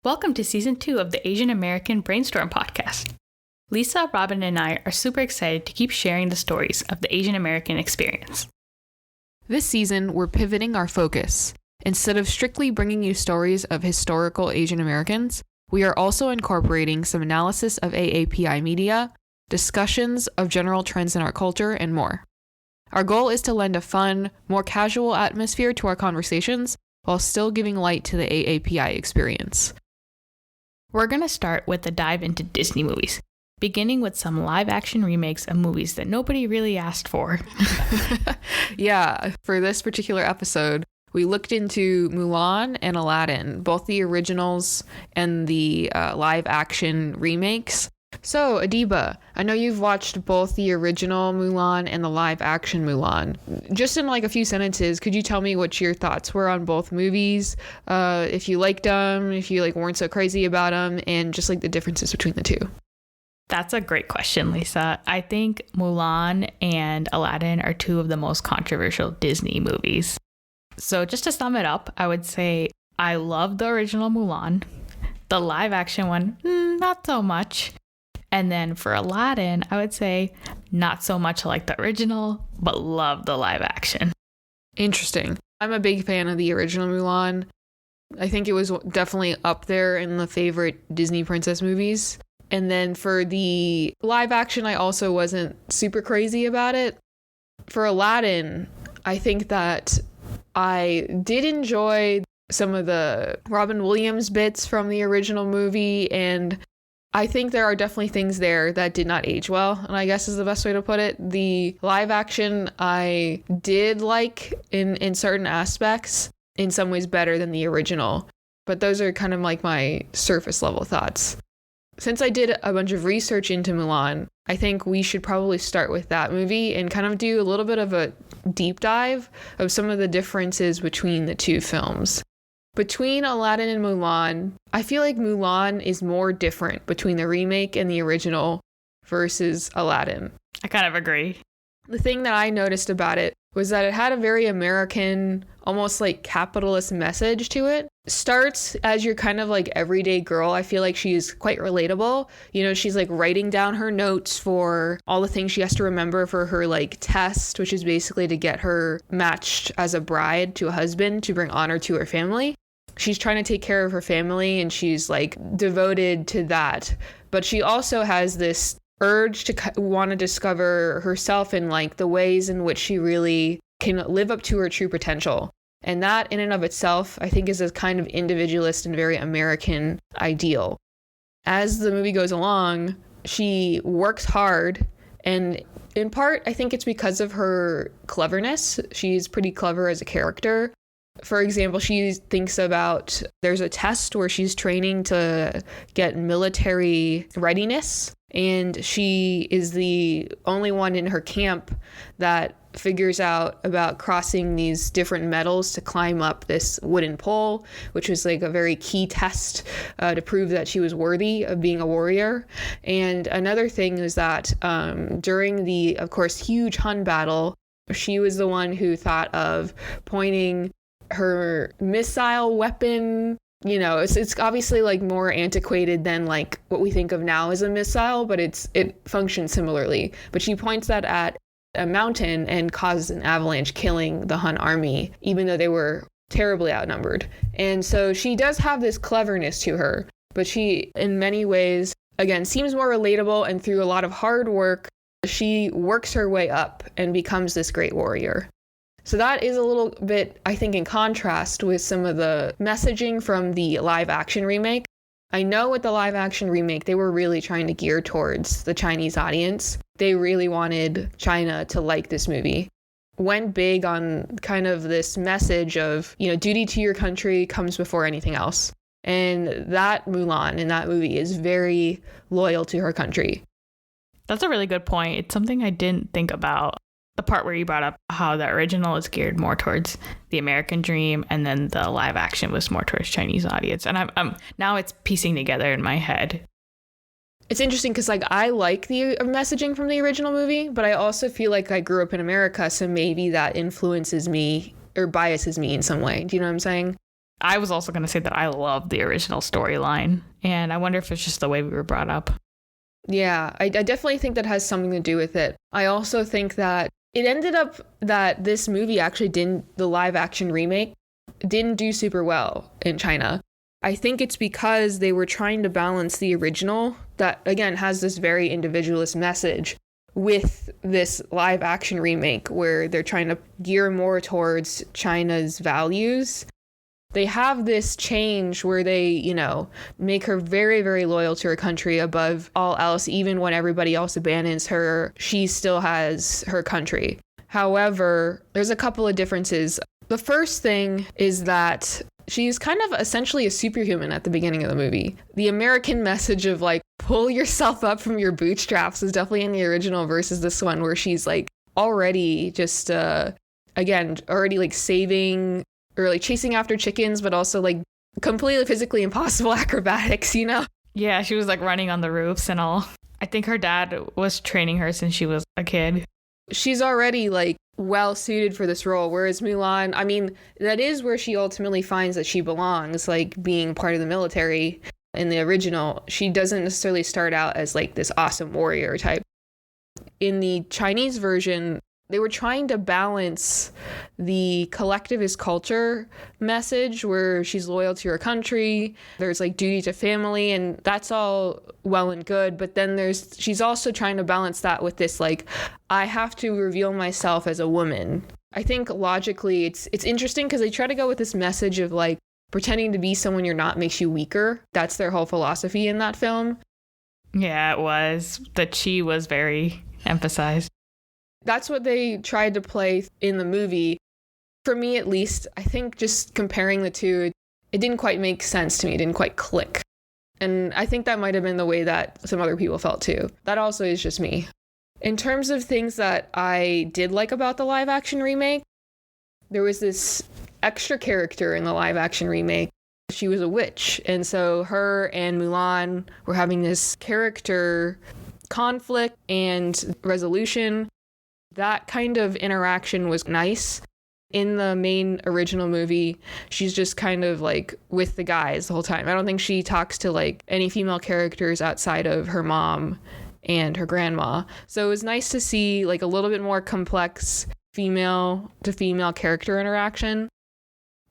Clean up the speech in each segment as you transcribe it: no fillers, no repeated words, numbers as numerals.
Welcome to Season 2 of the Asian American Brainstorm podcast. Lisa, Robin, and I are super excited to keep sharing the stories of the Asian American experience. This season, we're pivoting our focus. Instead of strictly bringing you stories of historical Asian Americans, we are also incorporating some analysis of AAPI media, discussions of general trends in our culture, and more. Our goal is to lend a fun, more casual atmosphere to our conversations while still giving light to the AAPI experience. We're going to start with a dive into Disney movies, beginning with some live-action remakes of movies that nobody really asked for. Yeah, for this particular episode, we looked into Mulan and Aladdin, both the originals and the live-action remakes. So, Adiba, I know you've watched both the original Mulan and the live-action Mulan. Just in like a few sentences, could you tell me what your thoughts were on both movies? If you liked them, if you weren't so crazy about them, and just the differences between the two. That's a great question, Lisa. I think Mulan and Aladdin are two of the most controversial Disney movies. So just to sum it up, I would say I love the original Mulan. The live-action one, not so much. And then for Aladdin, I would say not so much like the original, but love the live action. Interesting. I'm a big fan of the original Mulan. I think it was definitely up there in the favorite Disney princess movies. And then for the live action, I also wasn't super crazy about it. For Aladdin, I think that I did enjoy some of the Robin Williams bits from the original movie, and I think there are definitely things there that did not age well, and I guess is the best way to put it. The live action I did like in certain aspects, in some ways better than the original, but those are kind of like my surface level thoughts. Since I did a bunch of research into Mulan, I think we should probably start with that movie and kind of do a little bit of a deep dive of some of the differences between the two films. Between Aladdin and Mulan, I feel like Mulan is more different between the remake and the original versus Aladdin. I kind of agree. The thing that I noticed about it was that it had a very American, almost capitalist message to it. Starts as your kind of everyday girl. I feel like she's quite relatable. She's writing down her notes for all the things she has to remember for her test, which is basically to get her matched as a bride to a husband to bring honor to her family. She's trying to take care of her family and she's devoted to that. But she also has this urge to want to discover herself in the ways in which she really can live up to her true potential. And that in and of itself, I think, is a kind of individualist and very American ideal. As the movie goes along, she works hard, and in part, I think it's because of her cleverness. She's pretty clever as a character. For example, she thinks about, there's a test where she's training to get military readiness, and she is the only one in her camp that figures out about crossing these different metals to climb up this wooden pole, which was a very key test to prove that she was worthy of being a warrior. And another thing is that during the, of course, huge Hun battle, she was the one who thought of pointing her missile weapon. It's obviously more antiquated than what we think of now as a missile, but it functions similarly. But she points that at a mountain and causes an avalanche, killing the Hun army, even though they were terribly outnumbered. And so she does have this cleverness to her, but she, in many ways, again, seems more relatable, and through a lot of hard work, she works her way up and becomes this great warrior. So that is a little bit, I think, in contrast with some of the messaging from the live action remake. I know with the live action remake, they were really trying to gear towards the Chinese audience. They really wanted China to like this movie. Went big on kind of this message of, duty to your country comes before anything else. And that Mulan in that movie is very loyal to her country. That's a really good point. It's something I didn't think about. The part where you brought up how the original is geared more towards the American dream, and then the live action was more towards Chinese audience. And I'm now it's piecing together in my head. It's interesting because I like the messaging from the original movie, but I also feel like I grew up in America, so maybe that influences me or biases me in some way. Do you know what I'm saying? I was also going to say that I love the original storyline, and I wonder if it's just the way we were brought up. Yeah, I definitely think that has something to do with it. I also think that it ended up that this movie actually the live action remake didn't do super well in China. I think it's because they were trying to balance the original that, again, has this very individualist message with this live action remake where they're trying to gear more towards China's values. They have this change where they, make her very, very loyal to her country above all else. Even when everybody else abandons her, she still has her country. However, there's a couple of differences. The first thing is that she's kind of essentially a superhuman at the beginning of the movie. The American message of like, pull yourself up from your bootstraps is definitely in the original versus this one where she's like already just, already like saving or like chasing after chickens, but also like completely physically impossible acrobatics, Yeah, she was like running on the roofs and all. I think her dad was training her since she was a kid. She's already like well suited for this role, whereas Mulan, I mean, that is where she ultimately finds that she belongs, like being part of the military. In the original, she doesn't necessarily start out as like this awesome warrior type. In the Chinese version, they were trying to balance the collectivist culture message where she's loyal to her country. There's like duty to family, and that's all well and good. But then she's also trying to balance that with this like, I have to reveal myself as a woman. I think logically it's interesting because they try to go with this message of like pretending to be someone you're not makes you weaker. That's their whole philosophy in that film. Yeah, it was. The chi was very emphasized. That's what they tried to play in the movie. For me, at least, I think just comparing the two, it didn't quite make sense to me. It didn't quite click. And I think that might have been the way that some other people felt too. That also is just me. In terms of things that I did like about the live action remake, there was this extra character in the live action remake. She was a witch. And so her and Mulan were having this character conflict and resolution. That kind of interaction was nice. In the main original movie, she's just kind of like with the guys the whole time. I don't think she talks to like any female characters outside of her mom and her grandma. So it was nice to see like a little bit more complex female to female character interaction.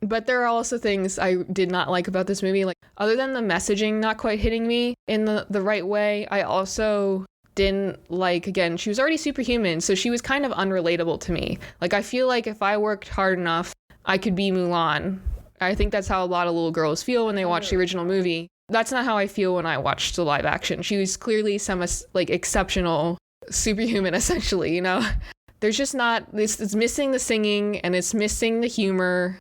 But there are also things I did not like about this movie. Like, other than the messaging not quite hitting me in the right way, I also didn't like, again, she was already superhuman, so she was kind of unrelatable to me. Like, I feel like if I worked hard enough, I could be Mulan. I think that's how a lot of little girls feel when they watch the original movie. That's not how I feel when I watched the live action. She was clearly some like exceptional superhuman, essentially, There's just not, it's missing the singing and it's missing the humor.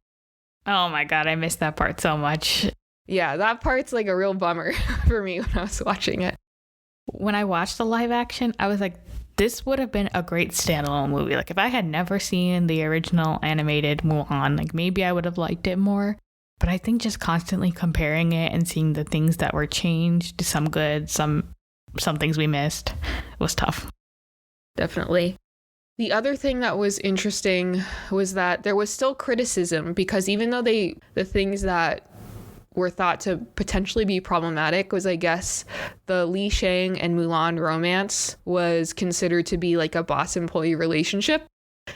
Oh my God, I missed that part so much. Yeah, that part's like a real bummer for me when I was watching it. When I watched the live action, I was like, this would have been a great standalone movie. Like, if I had never seen the original animated Mulan, like maybe I would have liked it more. But I think just constantly comparing it and seeing the things that were changed, some good, some things we missed, was tough. Definitely. The other thing that was interesting was that there was still criticism because even though the things that were thought to potentially be problematic was, I guess, the Li Shang and Mulan romance was considered to be like a boss-employee relationship.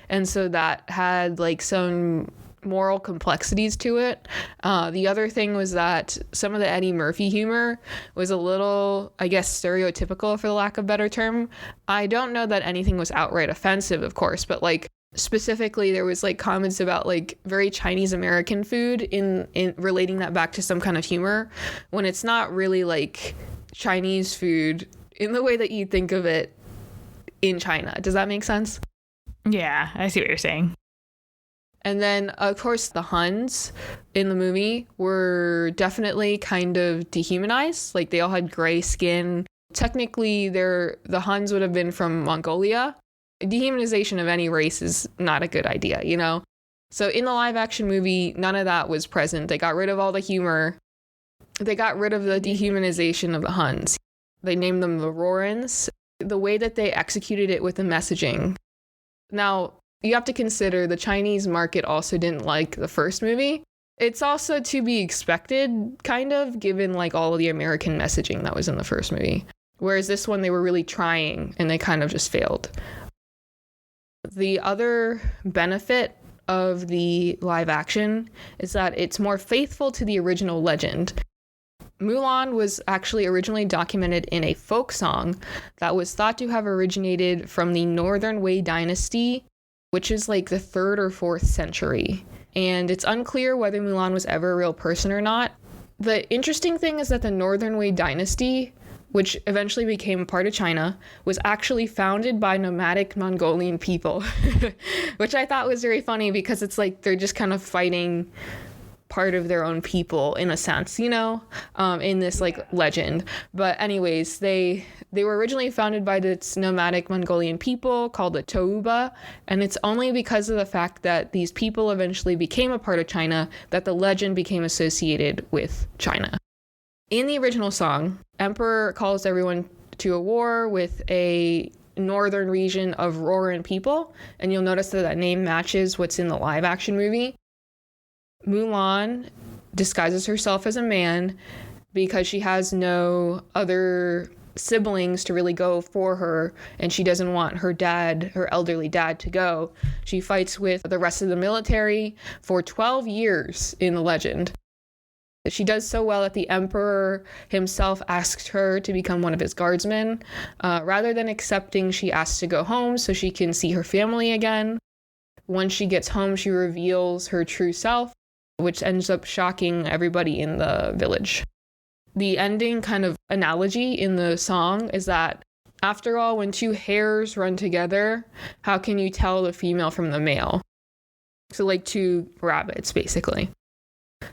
And so that had like some moral complexities to it. The other thing was that some of the Eddie Murphy humor was a little, I guess, stereotypical, for the lack of a better term. I don't know that anything was outright offensive, of course, but like specifically there was like comments about like very Chinese American food in relating that back to some kind of humor when it's not really like Chinese food in the way that you think of it in China. Does that make sense? Yeah, I see what you're saying. And then, of course, the Huns in the movie were definitely kind of dehumanized. Like, they all had gray skin. Technically, the Huns would have been from Mongolia. Dehumanization of any race is not a good idea, So in the live-action movie, none of that was present. They got rid of all the humor. They got rid of the dehumanization of the Huns. They named them the Rorans. The way that they executed it with the messaging. Now, you have to consider the Chinese market also didn't like the first movie. It's also to be expected, kind of, given like all of the American messaging that was in the first movie. Whereas this one, they were really trying and they kind of just failed. The other benefit of the live action is that it's more faithful to the original legend. Mulan was actually originally documented in a folk song that was thought to have originated from the Northern Wei dynasty, which is like the 3rd or 4th century. And it's unclear whether Mulan was ever a real person or not. The interesting thing is that the Northern Wei dynasty, which eventually became part of China, was actually founded by nomadic Mongolian people, which I thought was very funny because it's like they're just kind of fighting part of their own people in a sense, you know, in this like legend. But anyways, they were originally founded by this nomadic Mongolian people called the Touba, and it's only because of the fact that these people eventually became a part of China that the legend became associated with China. In the original song, Emperor calls everyone to a war with a northern region of Rouran people, and you'll notice that that name matches what's in the live action movie. Mulan disguises herself as a man because she has no other siblings to really go for her, and she doesn't want her dad, her elderly dad, to go. She fights with the rest of the military for 12 years in the legend. She does so well that the emperor himself asked her to become one of his guardsmen. Rather than accepting, she asks to go home so she can see her family again. Once she gets home, she reveals her true self, which ends up shocking everybody in the village. The ending kind of analogy in the song is that, after all, when 2 hares run together, how can you tell the female from the male? So like 2 rabbits, basically.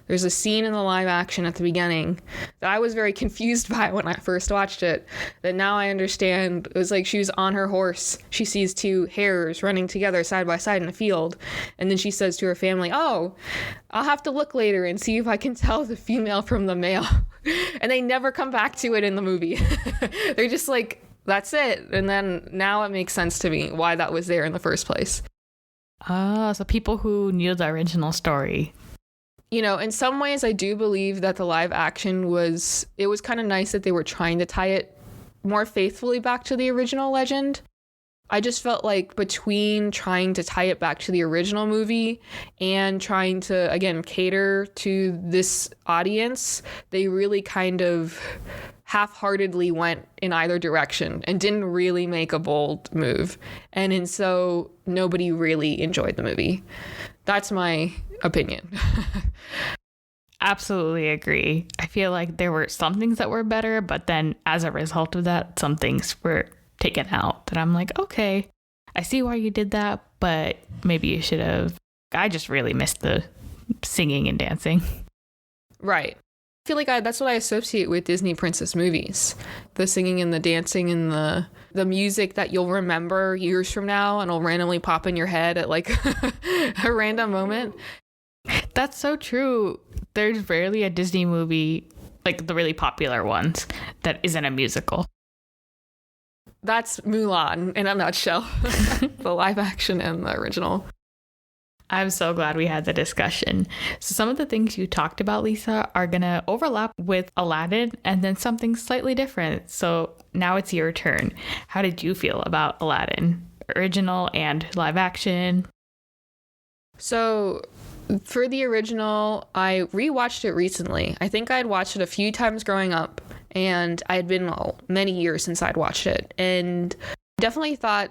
There's a scene in the live action at the beginning that I was very confused by when I first watched it, that now I understand. It was like she was on her horse. She sees 2 hares running together side by side in a field. And then she says to her family, "Oh, I'll have to look later and see if I can tell the female from the male." And they never come back to it in the movie. They're just like, that's it. And then now it makes sense to me why that was there in the first place. So people who knew the original story. You know, in some ways, I do believe that the live action was kind of nice that they were trying to tie it more faithfully back to the original legend. I just felt like between trying to tie it back to the original movie and trying to, again, cater to this audience, they really kind of half-heartedly went in either direction and didn't really make a bold move. And so nobody really enjoyed the movie. That's my opinion. Absolutely agree. I feel like there were some things that were better, but then as a result of that, some things were taken out that I'm like, okay, I see why you did that, but maybe you should have. I just really missed the singing and dancing. Right. I feel like that's what I associate with Disney princess movies. The singing and the dancing and the music that you'll remember years from now and will randomly pop in your head at like a random moment. That's so true. There's rarely a Disney movie, like the really popular ones, that isn't a musical. That's Mulan in a nutshell. The live action and the original. I'm so glad we had the discussion. So some of the things you talked about, Lisa, are going to overlap with Aladdin and then something slightly different. So now it's your turn. How did you feel about Aladdin, original and live action? So for the original, I rewatched it recently. I think I'd watched it a few times growing up, and I had been many years since I'd watched it. And definitely thought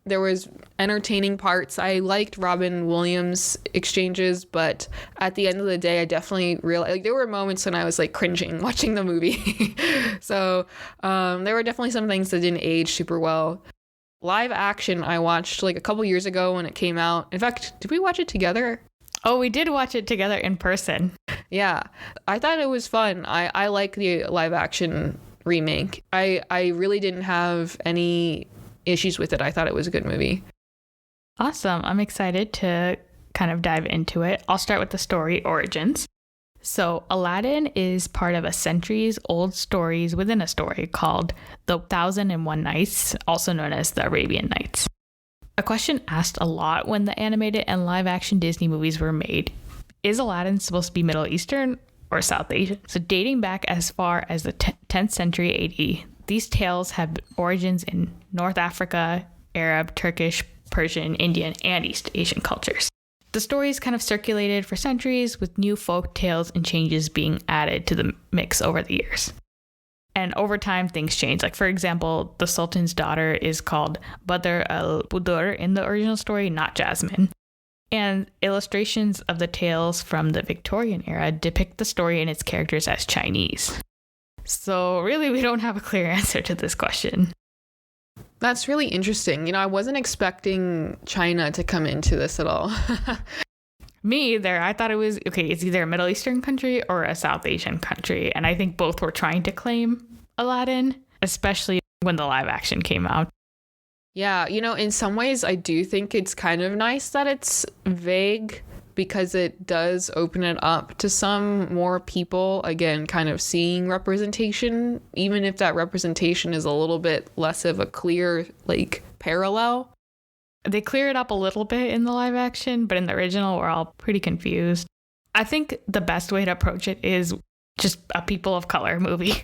there was entertaining parts. I liked Robin Williams' exchanges, but at the end of the day, I definitely realized, like, there were moments when I was like cringing watching the movie. So there were definitely some things that didn't age super well. Live action, I watched like a couple years ago when it came out. In fact, did we watch it together? Oh, we did watch it together in person. Yeah, I thought it was fun. I like the live action remake. I really didn't have any issues with it. I thought it was a good movie. Awesome. I'm excited to kind of dive into it. I'll start with the story origins. So Aladdin is part of a centuries-old stories within a story called The 1001 Nights, also known as the Arabian Nights. A question asked a lot when the animated and live-action Disney movies were made is Aladdin supposed to be Middle Eastern or South Asian? So dating back as far as the 10th century AD, these tales have origins in North Africa, Arab, Turkish, Persian, Indian, and East Asian cultures. The stories kind of circulated for centuries, with new folk tales and changes being added to the mix over the years. And over time, things change. Like, for example, the Sultan's daughter is called Badr al-Budur in the original story, not Jasmine. And illustrations of the tales from the Victorian era depict the story and its characters as Chinese. So really, we don't have a clear answer to this question. That's really interesting. I wasn't expecting China to come into this at all. Me either. I thought it was, okay, it's either a Middle Eastern country or a South Asian country. And I think both were trying to claim Aladdin, especially when the live action came out. Yeah, in some ways, I do think it's kind of nice that it's vague, because it does open it up to some more people, again, kind of seeing representation, even if that representation is a little bit less of a clear, parallel. They clear it up a little bit in the live action, but in the original, we're all pretty confused. I think the best way to approach it is just a people of color movie.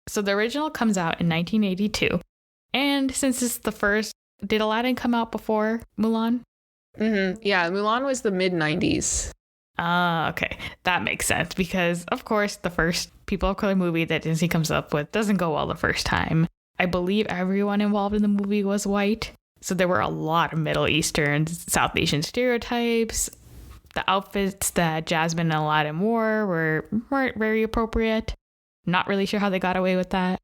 So the original comes out in 1982. And since it's the first, did Aladdin come out before Mulan? Mm-hmm. Yeah, Mulan was the mid-90s. Okay. That makes sense because, of course, the first people of color movie that Disney comes up with doesn't go well the first time. I believe everyone involved in the movie was white. So there were a lot of Middle Eastern, South Asian stereotypes. The outfits that Jasmine and Aladdin wore weren't very appropriate. Not really sure how they got away with that.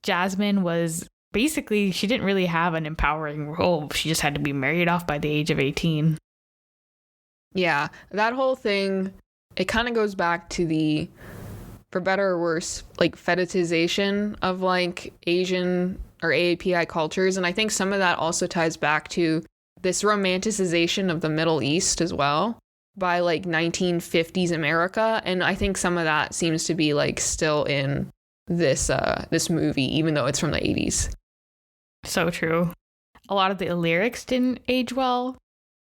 Jasmine was basically, she didn't really have an empowering role. She just had to be married off by the age of 18. Yeah, that whole thing, it kind of goes back to the, for better or worse, fetishization of Asian or AAPI cultures. And I think some of that also ties back to this romanticization of the Middle East as well by 1950s America. And I think some of that seems to be still in this movie, even though it's from the 80s. So true. A lot of the lyrics didn't age well.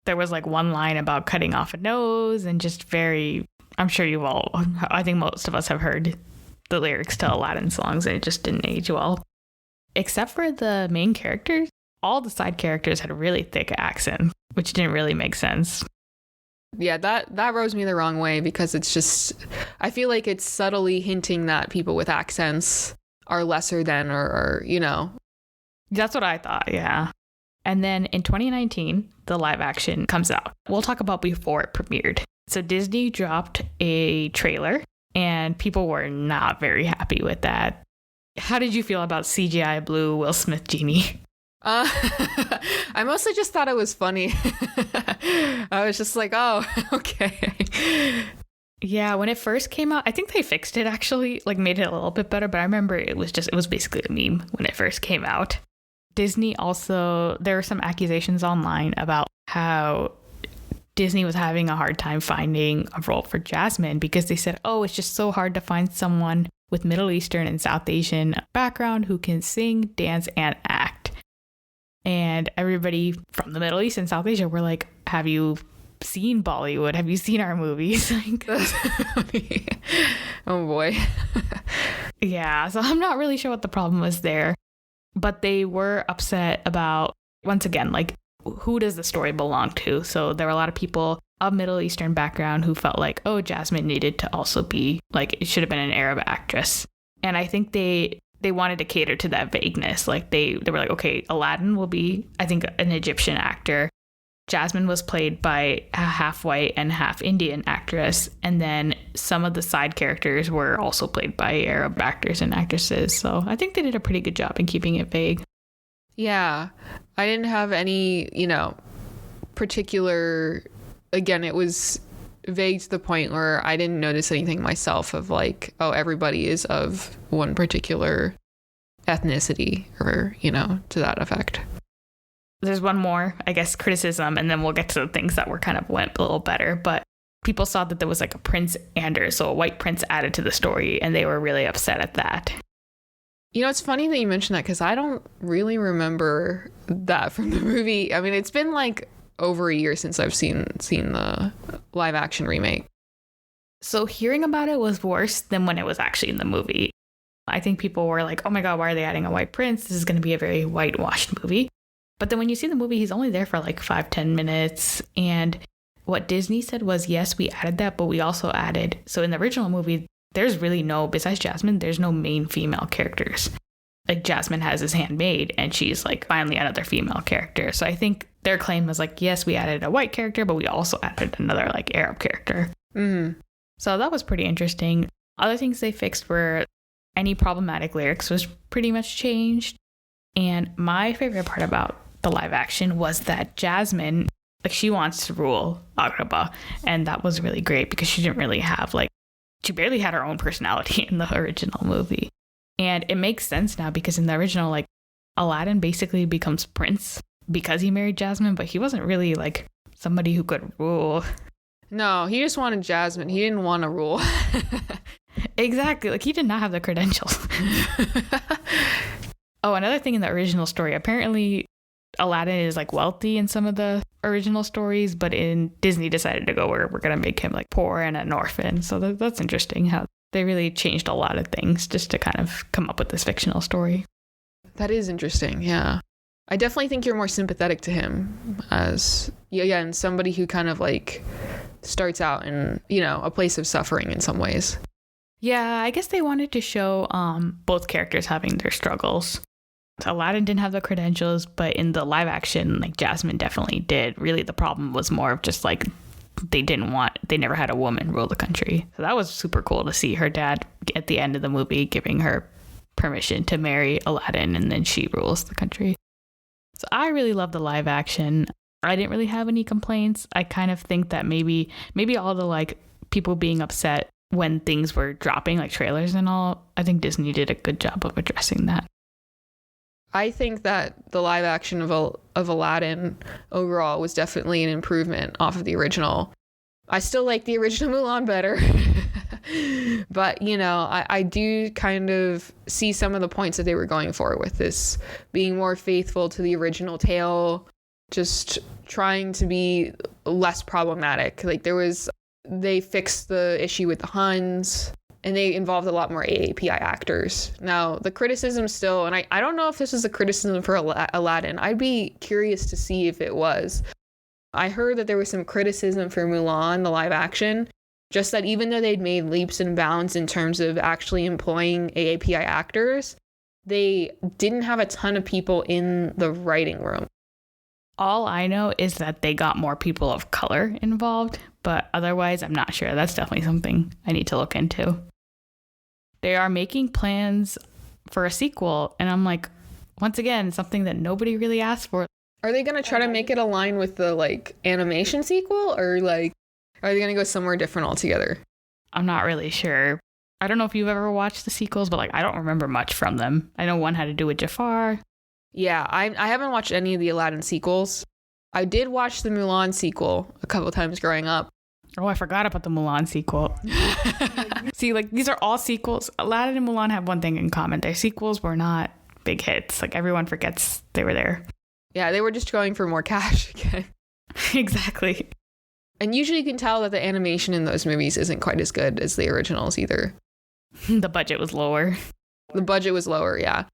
There was one line about cutting off a nose and just I'm sure I think most of us have heard the lyrics to Aladdin songs, and it just didn't age well. Except for the main characters, all the side characters had a really thick accent, which didn't really make sense. Yeah, that rubs me the wrong way because it's just, I feel like it's subtly hinting that people with accents are lesser than or. That's what I thought, yeah. And then in 2019, the live action comes out. We'll talk about before it premiered. So Disney dropped a trailer and people were not very happy with that. How did you feel about CGI blue Will Smith genie? I mostly just thought it was funny. I was just oh, okay. Yeah, when it first came out, I think they fixed it actually, made it a little bit better, but I remember it was basically a meme when it first came out. Disney also, there were some accusations online about how Disney was having a hard time finding a role for Jasmine because they said, oh, it's just so hard to find someone with Middle Eastern and South Asian background who can sing, dance, and act. And everybody from the Middle East and South Asia were like, have you seen Bollywood? Have you seen our movies? Oh boy. Yeah, so I'm not really sure what the problem was there. But they were upset about, once again, who does the story belong to? So there were a lot of people of Middle Eastern background who felt oh, Jasmine needed to also be, it should have been an Arab actress. And I think they wanted to cater to that vagueness. They were okay, Aladdin will be, I think, an Egyptian actor. Jasmine was played by a half white and half Indian actress. And then some of the side characters were also played by Arab actors and actresses. So I think they did a pretty good job in keeping it vague. Yeah, I didn't have any, particular, again, it was vague to the point where I didn't notice anything myself of oh, everybody is of one particular ethnicity or, to that effect. There's one more, I guess, criticism, and then we'll get to the things that were kind of went a little better. But people saw that there was a prince Anders, so a white prince added to the story, and they were really upset at that. It's funny that you mentioned that because I don't really remember that from the movie. I mean, it's been over a year since I've seen the live action remake. So hearing about it was worse than when it was actually in the movie. I think people were like, oh my God, why are they adding a white prince? This is going to be a very whitewashed movie. But then when you see the movie, he's only there for like 5-10 minutes. And what Disney said was, yes, we added that, but we also added. So in the original movie, there's really no, besides Jasmine, there's no main female characters. Like Jasmine has his handmaid and she's like finally another female character. So I think their claim was like, yes, we added a white character, but we also added another like Arab character. Mm-hmm. So that was pretty interesting. Other things they fixed were any problematic lyrics was pretty much changed. And my favorite part about the live action was that Jasmine, like she wants to rule Agrabah. And that was really great because she didn't really have like, she barely had her own personality in the original movie. And it makes sense now because in the original, like Aladdin basically becomes prince because he married Jasmine, but he wasn't really like somebody who could rule. No, he just wanted Jasmine. He didn't want to rule. Exactly. Like he did not have the credentials. Oh, another thing in the original story, apparently Aladdin is like wealthy in some of the original stories, but in Disney decided to go where we're going to make him like poor and an orphan. So that's interesting how they really changed a lot of things just to kind of come up with this fictional story. That is interesting. Yeah. I definitely think you're more sympathetic to him as, and somebody who kind of like starts out in, a place of suffering in some ways. Yeah, I guess they wanted to show both characters having their struggles. Aladdin didn't have the credentials, but in the live action, like Jasmine definitely did. Really, the problem was more of just like they never had a woman rule the country. So that was super cool to see her dad at the end of the movie giving her permission to marry Aladdin and then she rules the country. So I really love the live action. I didn't really have any complaints. I kind of think that maybe all the like people being upset when things were dropping, like trailers and all, I think Disney did a good job of addressing that. I think that the live action of Aladdin overall was definitely an improvement off of the original. I still like the original Mulan better. But, I do kind of see some of the points that they were going for with this being more faithful to the original tale, just trying to be less problematic. Like they fixed the issue with the Huns and they involved a lot more AAPI actors. Now, the criticism still, and I don't know if this was a criticism for Aladdin. I'd be curious to see if it was. I heard that there was some criticism for Mulan, the live action, just that even though they'd made leaps and bounds in terms of actually employing AAPI actors, they didn't have a ton of people in the writing room. All I know is that they got more people of color involved, but otherwise I'm not sure. That's definitely something I need to look into. They are making plans for a sequel, and I'm like, once again, something that nobody really asked for. Are they going to try to make it align with the like animation sequel, or like are they going to go somewhere different altogether? I'm not really sure. I don't know if you've ever watched the sequels, but like I don't remember much from them. I know one had to do with Jafar. Yeah, I haven't watched any of the Aladdin sequels. I did watch the Mulan sequel a couple times growing up. Oh, I forgot about the Mulan sequel. See, like these are all sequels. Aladdin and Mulan have one thing in common. Their sequels were not big hits. Like everyone forgets they were there. Yeah, they were just going for more cash again. Exactly. And usually you can tell that the animation in those movies isn't quite as good as the originals either. The budget was lower. The budget was lower, yeah.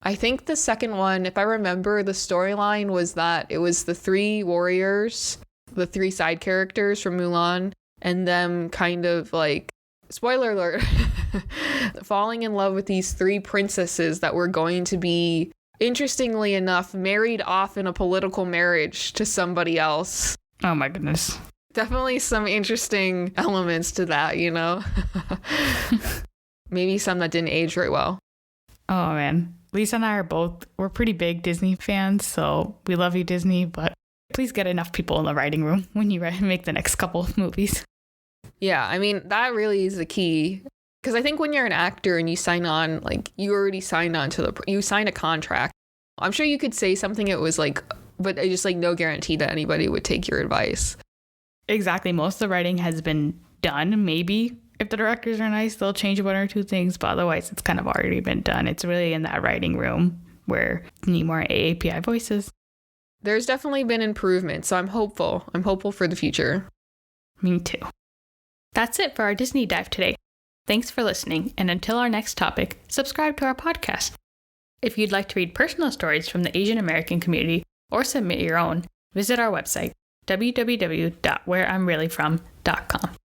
I think the second one, if I remember, the storyline was that it was the three warriors, the three side characters from Mulan, and them kind of like, spoiler alert, falling in love with these three princesses that were going to be, interestingly enough, married off in a political marriage to somebody else. Oh my goodness. Definitely some interesting elements to that, Maybe some that didn't age very well. Oh man. Lisa and I we're pretty big Disney fans, so we love you, Disney, but please get enough people in the writing room when you make the next couple of movies. Yeah, I mean, that really is the key. Because I think when you're an actor and you sign on, like, you already signed on you signed a contract. I'm sure you could say something it was like, but just like no guarantee that anybody would take your advice. Exactly. Most of the writing has been done. Maybe if the directors are nice, they'll change one or two things, but otherwise it's kind of already been done. It's really in that writing room where you need more AAPI voices. There's definitely been improvement, so I'm hopeful. I'm hopeful for the future. Me too. That's it for our Disney Dive today. Thanks for listening, and until our next topic, subscribe to our podcast. If you'd like to read personal stories from the Asian American community or submit your own, visit our website, www.whereimreallyfrom.com.